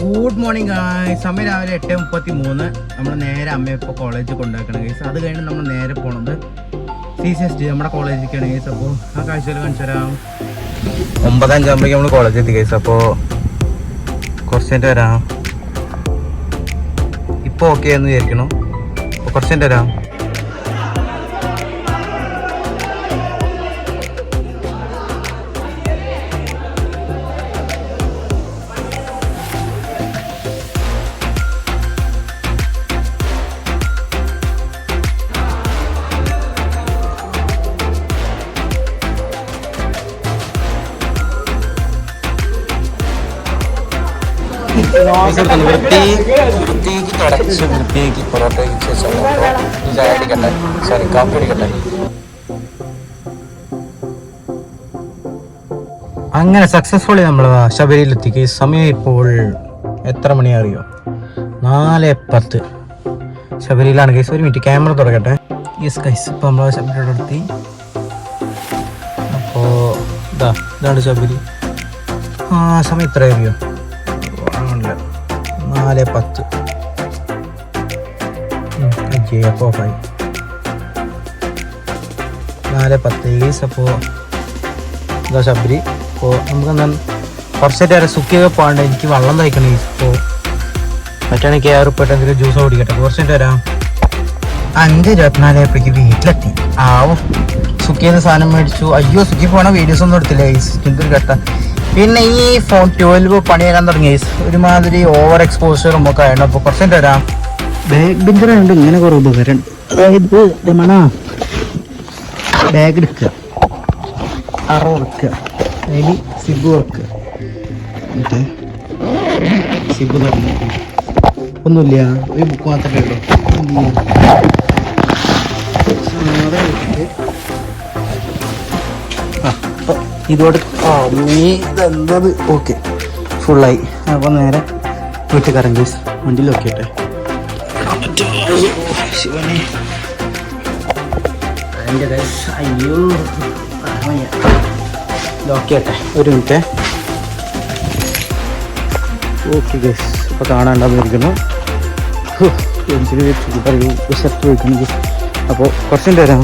Good morning സമയം രാവിലെ 8:33. നമ്മൾ നേരെ അമ്മയെ ഇപ്പോൾ കോളേജിൽ കൊണ്ടാക്കണം ഗൈസ്. അത് കഴിഞ്ഞ് നമ്മൾ നേരെ പോണത് CCST നമ്മുടെ കോളേജിലേക്കാണ് ഗൈസ്. അപ്പോൾ ആ കാഴ്ചകൾ കാണിച്ചു തരാം. 9:05 നമ്മൾ കോളേജിൽ എത്തി ഗൈസ്. അപ്പോൾ കുറച്ച് നേരം വരാം. ഇപ്പോൾ ഓക്കെ എന്ന് വിചാരിക്കണം. അപ്പോൾ കുറച്ച് നേരം വരാം. വൃത്തിയാക്കി പൊറോട്ടയ്ക്ക് ശേഷം ചായ അടിക്കട്ടെ, സോറി കാപ്പി അടിക്കട്ടെ. അങ്ങനെ സക്സസ്ഫുള്ളി നമ്മൾ ശബരിയിലെത്തി. സമയം ഇപ്പോൾ എത്ര മണി അറിയോ? 4:10. ശബരിയിലാണ് കേസ്. ഒരു മിനിറ്റ് ക്യാമറ തുറക്കട്ടെ. യെസ് കൈസ്, ഇപ്പം നമ്മൾ ശബരിയുടെ അടുത്തി. അപ്പോൾ ഇതാണ് ശബരി. സമയം എത്ര അറിയോ? 4:10. അപ്പോൾ 4:10 അപ്പോൾ ഇതാ ശബരി. അപ്പോൾ നമുക്കെന്താ കുറച്ചായിട്ട് വരെ സുഖിയൊക്കെ പോകണ്ട. എനിക്ക് വെള്ളം തയ്ക്കണം. ഇപ്പോൾ പറ്റുകയാണെങ്കിൽ കയറിപ്പോയിട്ട് എന്തെങ്കിലും ജ്യൂസ് കുടിക്കട്ടെ. കുറച്ചായിട്ട് വരാം. 5:24 വീട്ടിലെത്തി. ആവോ സുഖിന്ന് സാധനം മേടിച്ചു. അയ്യോ സുഖി പോണ വീഡിയോസ് ഒന്നും എടുത്തില്ല എന്തൊരു കെട്ട. പിന്നെ ഈ ഫോൺ 12 പണി തരാൻ തുടങ്ങി. ഒരുമാതിരി ഓവർ എക്സ്പോഷറും ഒക്കെ ആയിരുന്നു. അപ്പോൾ കുറച്ചായിട്ട് വരാം. ബാഗ് ബിന്ദറുണ്ട്. ഇങ്ങനെ കുറേ ഉപകാരം. അതായത് രമണ ബാഗ് എടുക്കുക, അറ വെക്കുക, അതിൽ സിബ് വെക്കുക. എന്നിട്ട് സിബ് തുറന്നു. ഒന്നുമില്ല, ഒരു ബുക്ക് മാത്രമേ ഉള്ളൂ. അപ്പം ഇതോട് ഇതെന്തത് ഓക്കെ ഫുള്ളായി. അപ്പം നേരെ വീട്ടിൽ കറങ്ങി വണ്ടിയിൽ നോക്കിയിട്ടെ. ശിവനെ അയ്യോ നോക്കിയട്ടെ ഒരു മിനിറ്റ്. ഓക്കെ ഗൈസ്, അപ്പോൾ കാണാണ്ടാന്നിരിക്കുന്നു. പറയൂ ഷർട്ട് വയ്ക്കണം. അപ്പോൾ കുറച്ചും തരാം.